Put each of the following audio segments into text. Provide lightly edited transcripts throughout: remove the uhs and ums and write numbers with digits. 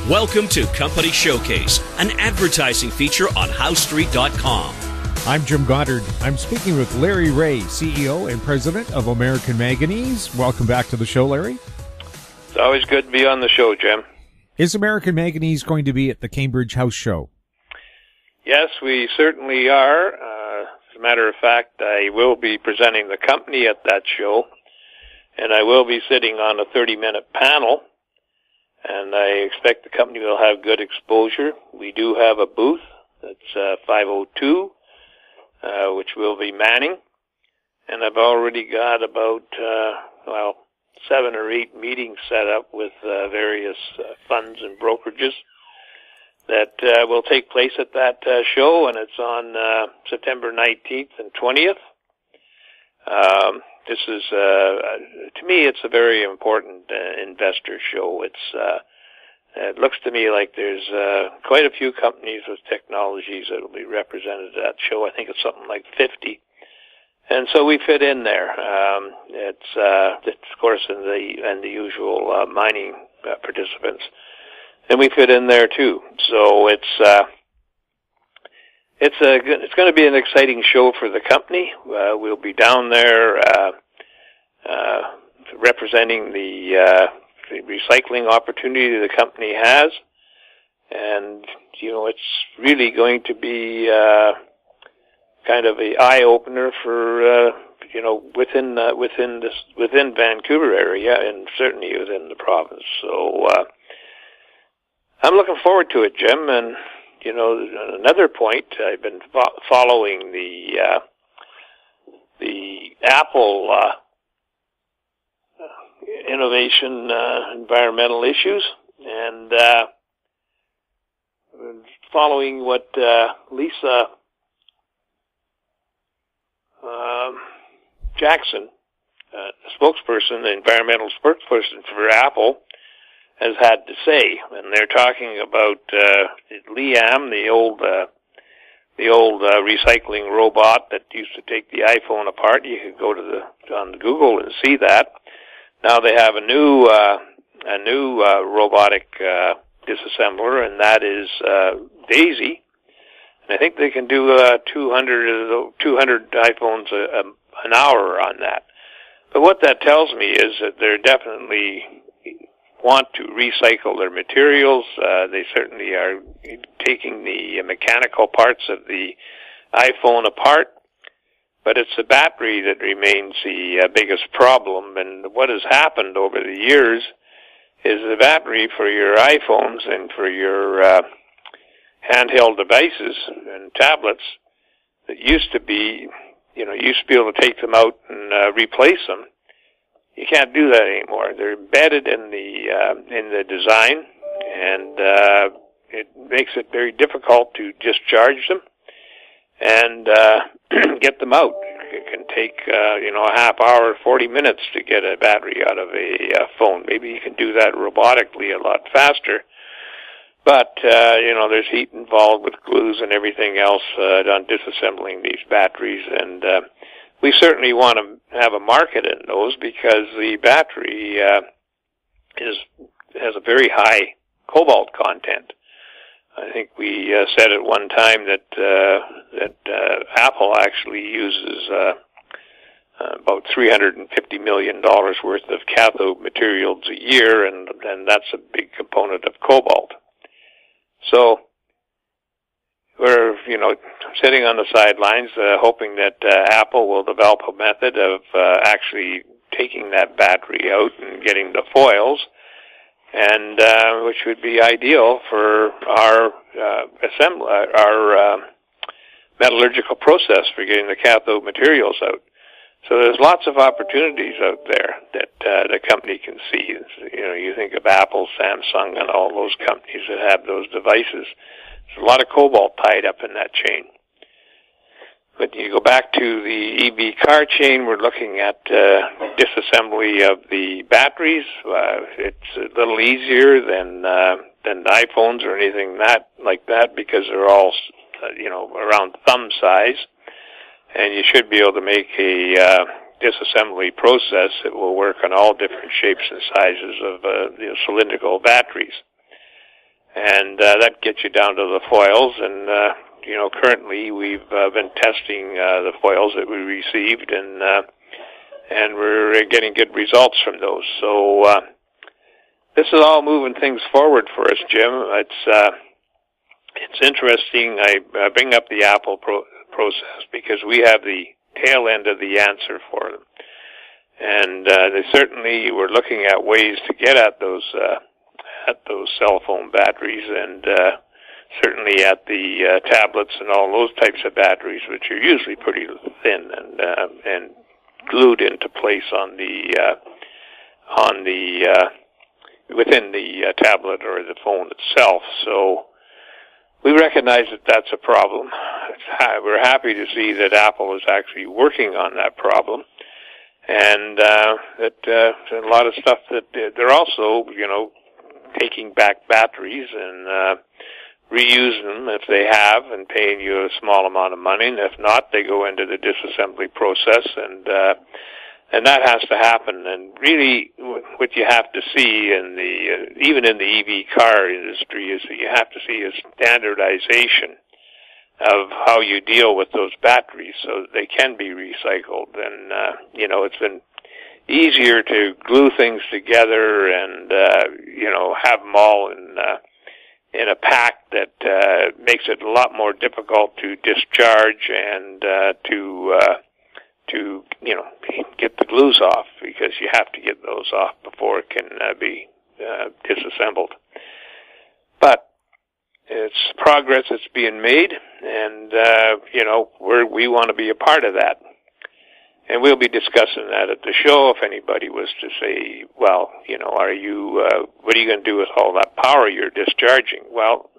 Welcome to Company Showcase, an advertising feature on HowStreet.com. I'm Jim Goddard. I'm speaking with Larry Reaugh, CEO and President of American Manganese. Welcome back to the show, Larry. It's always good to be on the show, Jim. Is American Manganese going to be at the Cambridge House Show? Yes, we certainly are. As a matter of fact, I will be presenting the company at that show, and I will be sitting on a 30-minute panel. And I expect the company will have good exposure. We do have a booth that's 502, which we'll be manning. And I've already got about, 7 or 8 meetings set up with various funds and brokerages that will take place at that show, and it's on September 19th and 20th. This is, to me, it's a very important investor show. It looks to me like there's quite a few companies with technologies that will be represented at that show. I think it's something like 50. And so we fit in there. It's of course, in the usual mining participants. And we fit in there, too. So it's going to be an exciting show for the company. We'll be down there representing the recycling opportunity the company has, and it's really going to be kind of an eye opener for within Vancouver area and certainly within the province. So I'm looking forward to it, Jim. And another point, I've been following the Apple innovation environmental issues, and following what Lisa Jackson, the environmental spokesperson for Apple, has had to say. And they're talking about Liam, the old recycling robot that used to take the iPhone apart. You could go on Google and see that. Now they have a new robotic disassembler, and that is Daisy. And I think they can do 200 iPhones an hour on that. But what that tells me is that they're definitely want to recycle their materials. They certainly are taking the mechanical parts of the iPhone apart, but it's the battery that remains the biggest problem. And what has happened over the years is the battery for your iPhones and for your handheld devices and tablets that used to be able to take them out and replace them. You can't do that anymore. They're embedded in the design, and it makes it very difficult to discharge them and get them out. It can take a half hour, 40 minutes to get a battery out of a phone. Maybe you can do that robotically a lot faster. But, there's heat involved with glues and everything else on disassembling these batteries, and we certainly want to have a market in those because the battery has a very high cobalt content. I think we said at one time that Apple actually uses about $350 million worth of cathode materials a year, and that's a big component of cobalt. So we're, sitting on the sidelines, hoping that Apple will develop a method of actually taking that battery out and getting the foils, and which would be ideal for our metallurgical process for getting the cathode materials out. So there's lots of opportunities out there that the company can see. You think of Apple, Samsung, and all those companies that have those devices. There's a lot of cobalt tied up in that chain. But you go back to the EV car chain, we're looking at disassembly of the batteries. It's a little easier than the iPhones or anything like that because they're all around thumb size. And you should be able to make a disassembly process that will work on all different shapes and sizes of cylindrical batteries. and that gets you down to the foils. And currently we've been testing the foils that we received, and we're getting good results from those. So this is all moving things forward for us, Jim. It's interesting. I bring up the apple process because we have the tail end of the answer for them. And they certainly were looking at ways to get at those cell phone batteries, and certainly at the tablets and all those types of batteries, which are usually pretty thin and glued into place on the within the tablet or the phone itself. So we recognize that that's a problem. We're happy to see that Apple is actually working on that problem, and that a lot of stuff that they're also, taking back batteries and reusing them if they have, and paying you a small amount of money. And if not, they go into the disassembly process, and that has to happen. And really, what you have to see in even in the EV car industry is that you have to see a standardization of how you deal with those batteries so that they can be recycled. And it's been easier to glue things together and have them all in a pack that makes it a lot more difficult to discharge and to get the glues off, because you have to get those off before it can be disassembled. But it's progress that's being made, and we want to be a part of that. And we'll be discussing that at the show. If anybody was to say, well, what are you going to do with all that power you're discharging? Well,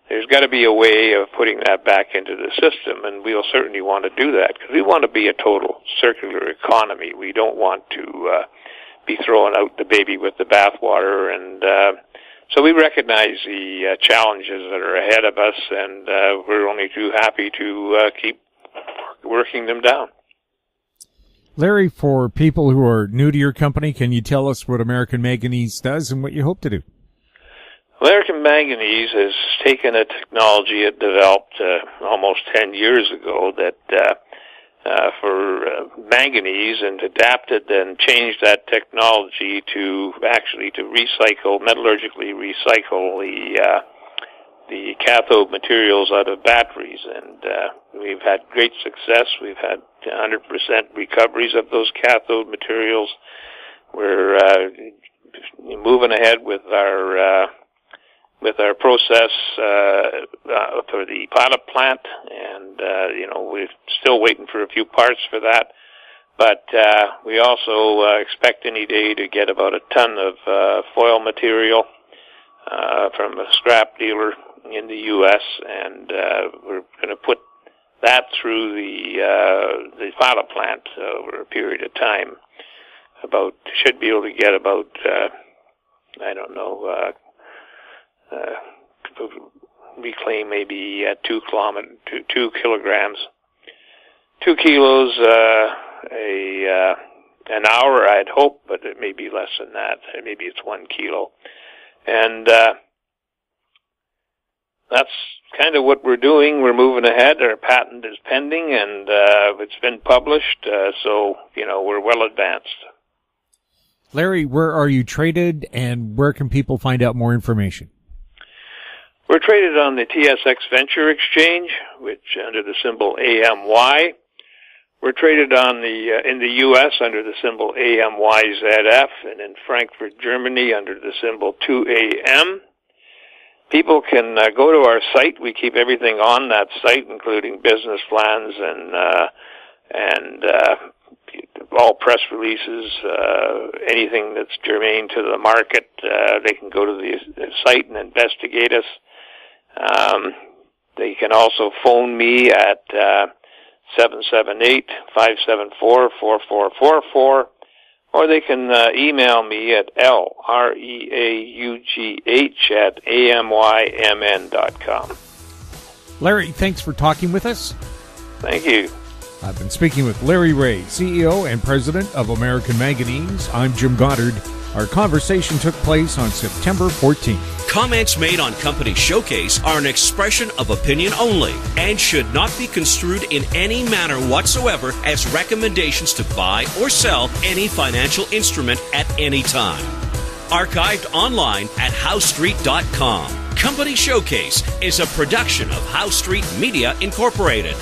there's got to be a way of putting that back into the system, and we'll certainly want to do that, because we want to be a total circular economy. We don't want to be throwing out the baby with the bathwater, and so we recognize the challenges that are ahead of us, and we're only too happy to keep working them down. Larry, for people who are new to your company, can you tell us what American Manganese does and what you hope to do? American Manganese has taken a technology it developed almost 10 years ago that for manganese, and adapted and changed that technology to metallurgically recycle the cathode materials out of batteries. And we've had great success. We've had 100% recoveries of those cathode materials. We're moving ahead with our process for the pilot plant, and we're still waiting for a few parts for that. But we also expect any day to get about a ton of foil material from a scrap dealer in the U.S., and we're going to put that through the pilot plant over a period of time. Should be able to get about reclaim maybe 2 kilograms, 2 kilos an hour, I'd hope, but it may be less than that. Maybe it's 1 kilo. And that's kind of what we're doing. We're moving ahead. Our patent is pending, and it's been published, so we're well advanced. Larry, where are you traded, and where can people find out more information? We're traded on the TSX Venture Exchange, which under the symbol AMY. We're traded on in the U.S. under the symbol AMYZF, and in Frankfurt, Germany under the symbol 2AM. People can go to our site. We keep everything on that site, including business plans and all press releases, anything that's germane to the market. They can go to the site and investigate us. They can also phone me at 778-574-4444, or they can email me at LREAUGH@AMYMN.com. Larry, thanks for talking with us. Thank you. I've been speaking with Larry Reaugh, CEO and President of American Manganese. I'm Jim Goddard. Our conversation took place on September 14th. Comments made on Company Showcase are an expression of opinion only and should not be construed in any manner whatsoever as recommendations to buy or sell any financial instrument at any time. Archived online at HowStreet.com. Company Showcase is a production of How Street Media Incorporated.